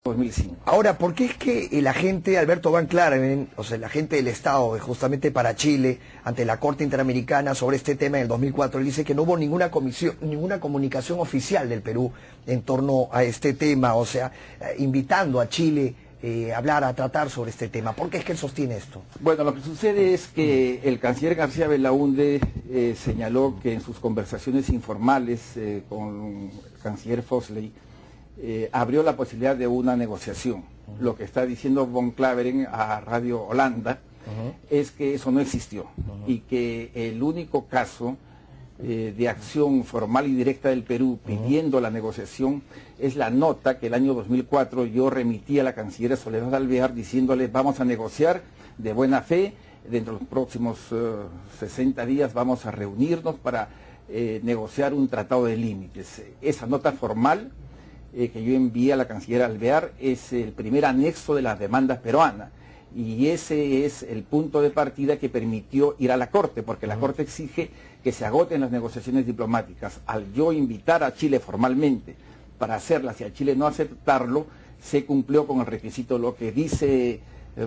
2005. Ahora, ¿por qué es que el agente Alberto Van Claren, o sea, el agente del Estado justamente para Chile, ante la Corte Interamericana sobre este tema en el 2004, él dice que no hubo ninguna comunicación oficial del Perú en torno a este tema, o sea, invitando a Chile a hablar, a tratar sobre este tema? ¿Por qué es que él sostiene esto? Bueno, lo que sucede es que el canciller García Belaúnde señaló que en sus conversaciones informales con el canciller Fosley, abrió la posibilidad de una negociación. Lo que está diciendo Von Claveren a Radio Holanda es que eso no existió y que el único caso de acción formal y directa del Perú pidiendo la negociación es la nota que el año 2004 yo remití a la canciller Soledad Alvear diciéndole vamos a negociar de buena fe, dentro de los próximos 60 días vamos a reunirnos para negociar un tratado de límites. Esa nota formal que yo envié a la canciller Alvear es el primer anexo de las demandas peruanas y ese es el punto de partida que permitió ir a la Corte, porque la Corte exige que se agoten las negociaciones diplomáticas. Al yo invitar a Chile formalmente para hacerlas y a Chile no aceptarlo, se cumplió con el requisito. Lo que dice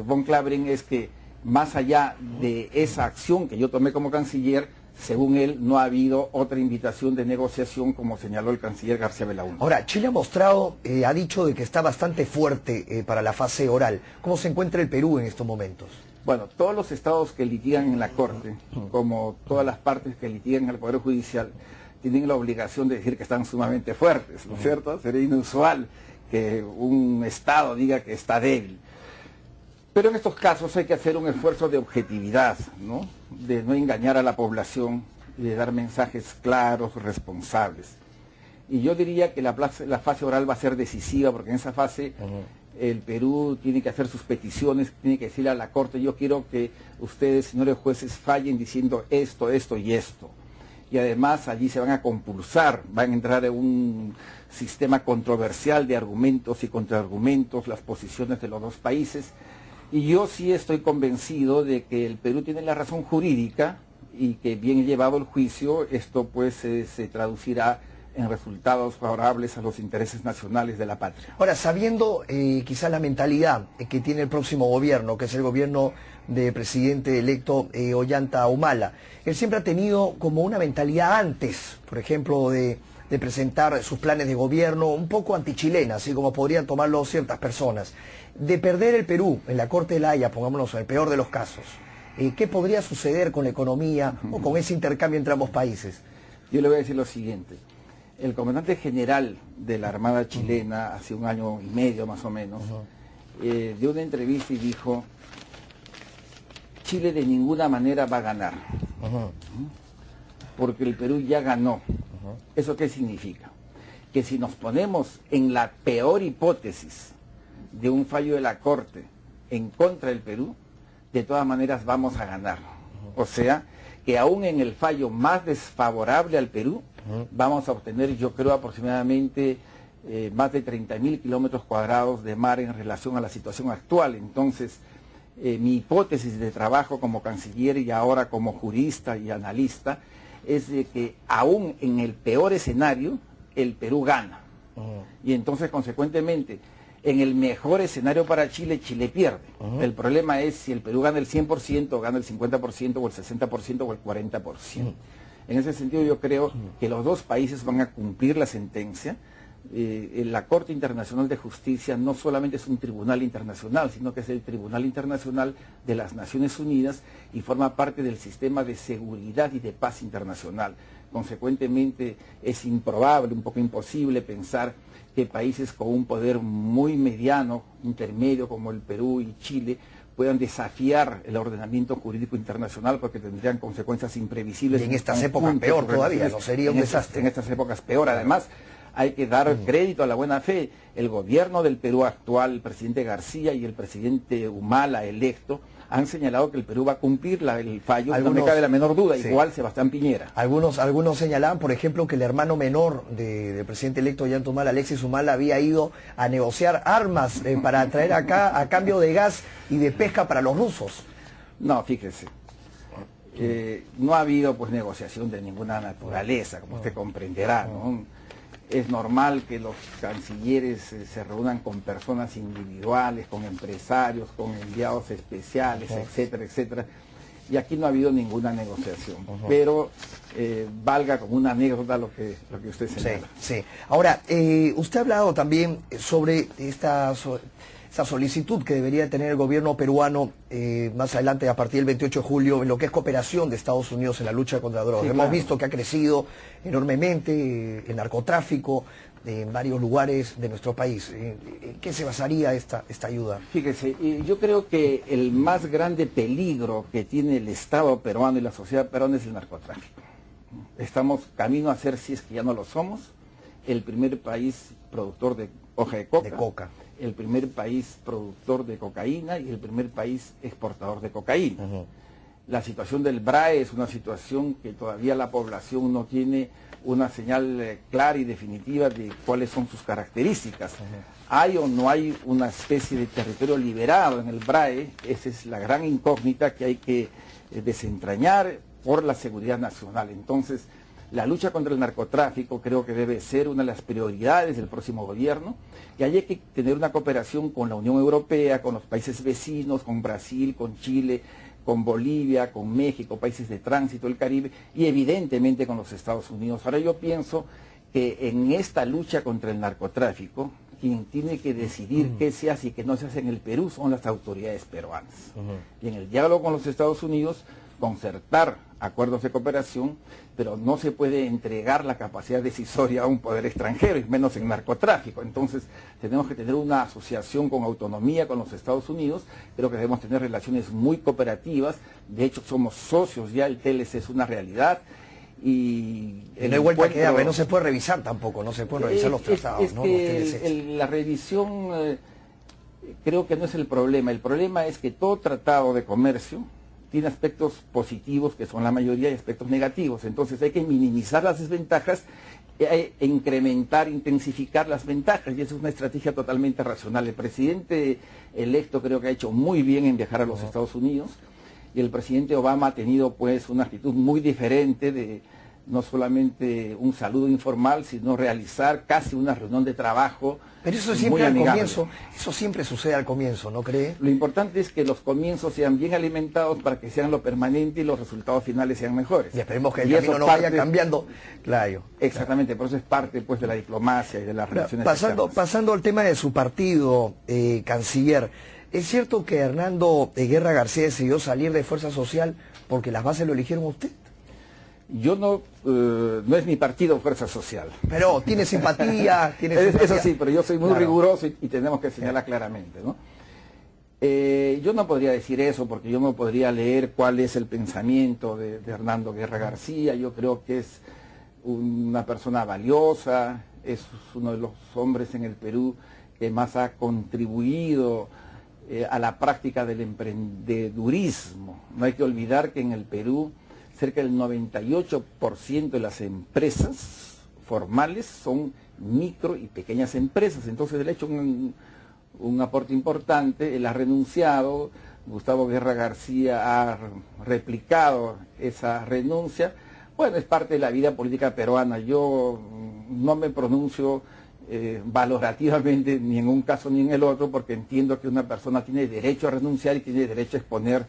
Von Claveren es que más allá de esa acción que yo tomé como canciller, según él, no ha habido otra invitación de negociación, como señaló el canciller García Belaúnde. Ahora, Chile ha mostrado, ha dicho de que está bastante fuerte para la fase oral. ¿Cómo se encuentra el Perú en estos momentos? Bueno, todos los estados que litigan en la Corte, como todas las partes que litigan en el Poder Judicial, tienen la obligación de decir que están sumamente fuertes, ¿no es cierto? Sería inusual que un estado diga que está débil. Pero en estos casos hay que hacer un esfuerzo de objetividad, ¿no? De no engañar a la población y de dar mensajes claros, responsables. Y yo diría que la fase oral va a ser decisiva, porque en esa fase el Perú tiene que hacer sus peticiones, tiene que decirle a la Corte, yo quiero que ustedes, señores jueces, fallen diciendo esto, esto y esto. Y además allí se van a compulsar, van a entrar en un sistema controversial de argumentos y contraargumentos, las posiciones de los dos países. Y yo sí estoy convencido de que el Perú tiene la razón jurídica y que bien llevado el juicio, esto pues se traducirá en resultados favorables a los intereses nacionales de la patria. Ahora, sabiendo quizá la mentalidad que tiene el próximo gobierno, que es el gobierno del presidente electo Ollanta Humala, él siempre ha tenido como una mentalidad antes, por ejemplo, de presentar sus planes de gobierno un poco antichilena, así como podrían tomarlo ciertas personas. De perder el Perú en la Corte de la Haya, pongámonos en el peor de los casos, ¿qué podría suceder con la economía o con ese intercambio entre ambos países? Yo le voy a decir lo siguiente. El comandante general de la Armada chilena, hace un año y medio más o menos, dio una entrevista y dijo, Chile de ninguna manera va a ganar, porque el Perú ya ganó. ¿Eso qué significa? Que si nos ponemos en la peor hipótesis de un fallo de la Corte en contra del Perú, de todas maneras vamos a ganar. O sea, que aún en el fallo más desfavorable al Perú, vamos a obtener, yo creo, aproximadamente más de 30.000 kilómetros cuadrados de mar en relación a la situación actual. Entonces, mi hipótesis de trabajo como canciller y ahora como jurista y analista es de que aún en el peor escenario, el Perú gana. Y entonces, consecuentemente, en el mejor escenario para Chile, Chile pierde. El problema es si el Perú gana el 100%, gana el 50%, o el 60%, o el 40%. En ese sentido, yo creo que los dos países van a cumplir la sentencia. La Corte Internacional de Justicia no solamente es un tribunal internacional, sino que es el Tribunal Internacional de las Naciones Unidas y forma parte del sistema de seguridad y de paz internacional. Consecuentemente, es improbable, un poco imposible pensar que países con un poder muy mediano, intermedio, como el Perú y Chile, puedan desafiar el ordenamiento jurídico internacional porque tendrían consecuencias imprevisibles. Y en estas épocas peor todavía, no sería un desastre. En estas épocas peor, además. Hay que dar crédito a la buena fe. El gobierno del Perú actual, el presidente García y el presidente Humala electo, han señalado que el Perú va a cumplir el fallo, no me cabe la menor duda, sí. Igual Sebastián Piñera. Algunos señalaban, por ejemplo, que el hermano menor del presidente electo Ollanta Humala, Alexis Humala, había ido a negociar armas para traer acá a cambio de gas y de pesca para los rusos. No, fíjese. No ha habido pues negociación de ninguna naturaleza, como usted comprenderá, ¿no? es normal que los cancilleres se reúnan con personas individuales, con empresarios, con enviados especiales, etcétera, etcétera. Y aquí no ha habido ninguna negociación, pero valga como una anécdota lo que usted señala. Sí, sí. Ahora, usted ha hablado también sobre esa solicitud que debería tener el gobierno peruano más adelante, a partir del 28 de julio, en lo que es cooperación de Estados Unidos en la lucha contra drogas. Sí, Hemos claro. visto que ha crecido enormemente el narcotráfico en varios lugares de nuestro país. ¿En qué se basaría esta ayuda? Fíjese, yo creo que el más grande peligro que tiene el Estado peruano y la sociedad peruana es el narcotráfico. Estamos camino a ser, si es que ya no lo somos, el primer país productor de hoja de coca, el primer país productor de cocaína y el primer país exportador de cocaína. La situación del BRAE es una situación que todavía la población no tiene una señal clara y definitiva de cuáles son sus características. ¿Hay o no hay una especie de territorio liberado en el BRAE? Esa es la gran incógnita que hay que desentrañar por la seguridad nacional. Entonces, la lucha contra el narcotráfico creo que debe ser una de las prioridades del próximo gobierno, y hay que tener una cooperación con la Unión Europea, con los países vecinos, con Brasil, con Chile, con Bolivia, con México, países de tránsito del Caribe, y evidentemente con los Estados Unidos. Ahora yo pienso que en esta lucha contra el narcotráfico, quien tiene que decidir qué se hace y qué no se hace en el Perú son las autoridades peruanas. Y en el diálogo con los Estados Unidos, concertar acuerdos de cooperación, pero no se puede entregar la capacidad decisoria a un poder extranjero, y menos en narcotráfico. Entonces tenemos que tener una asociación con autonomía con los Estados Unidos. Creo que debemos tener relaciones muy cooperativas. De hecho somos socios ya, el TLC es una realidad. Y no hay vuelta que dar, no se puede revisar tampoco, no se pueden revisar los tratados, ¿no? La revisión creo que no es el problema. El problema es que todo tratado de comercio tiene aspectos positivos, que son la mayoría, y aspectos negativos. Entonces hay que minimizar las desventajas e incrementar, intensificar las ventajas, y esa es una estrategia totalmente racional. El presidente electo creo que ha hecho muy bien en viajar a los Estados Unidos, y el presidente Obama ha tenido pues una actitud muy diferente de no solamente un saludo informal, sino realizar casi una reunión de trabajo. Pero eso siempre al comienzo, eso siempre sucede al comienzo, ¿no cree? Lo importante es que los comienzos sean bien alimentados para que sean lo permanente y los resultados finales sean mejores. Y esperemos que el camino no vaya cambiando. Claro. Exactamente, por eso es parte pues de la diplomacia y de las relaciones externas. Pasando al tema de su partido, canciller, ¿es cierto que Hernando Guerra García decidió salir de Fuerza Social porque las bases lo eligieron a usted? Yo no es mi partido Fuerza Social. Pero tiene simpatía, Eso sí, pero yo soy muy riguroso y tenemos que señalar claramente, ¿no? Yo no podría decir eso porque yo no podría leer cuál es el pensamiento de Hernando Guerra García. Yo creo que es una persona valiosa, es uno de los hombres en el Perú que más ha contribuido a la práctica del emprendedurismo. No hay que olvidar que en el Perú cerca del 98% de las empresas formales son micro y pequeñas empresas. Entonces él ha hecho un aporte importante, él ha renunciado, Gustavo Guerra García ha replicado esa renuncia. Bueno, es parte de la vida política peruana. Yo no me pronuncio valorativamente ni en un caso ni en el otro, porque entiendo que una persona tiene derecho a renunciar y tiene derecho a exponer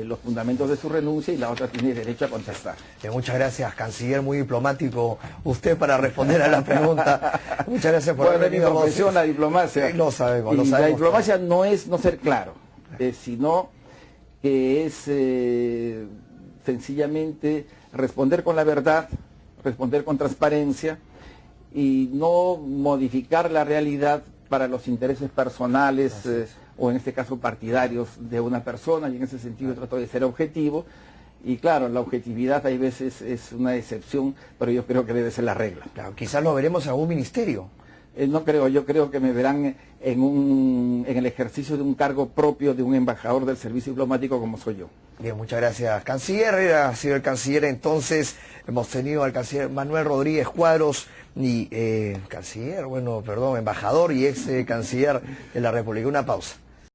los fundamentos de su renuncia, y la otra tiene derecho a contestar. Muchas gracias, canciller, muy diplomático usted para responder a la pregunta. Muchas gracias por haber venido. Mi profesión, la diplomacia. Lo sabemos, y la diplomacia no es no ser claro, sino que es sencillamente responder con la verdad, responder con transparencia y no modificar la realidad para los intereses personales o en este caso partidarios de una persona, y en ese sentido trato de ser objetivo. Y claro, la objetividad hay veces es una excepción, pero yo creo que debe ser la regla. Claro, quizás lo veremos en algún ministerio. No creo, yo creo que me verán en el ejercicio de un cargo propio de un embajador del servicio diplomático como soy yo. Bien, muchas gracias, canciller. Ha sido el canciller entonces. Hemos tenido al canciller Manuel Rodríguez Cuadros, y embajador y ex canciller de la República. Una pausa.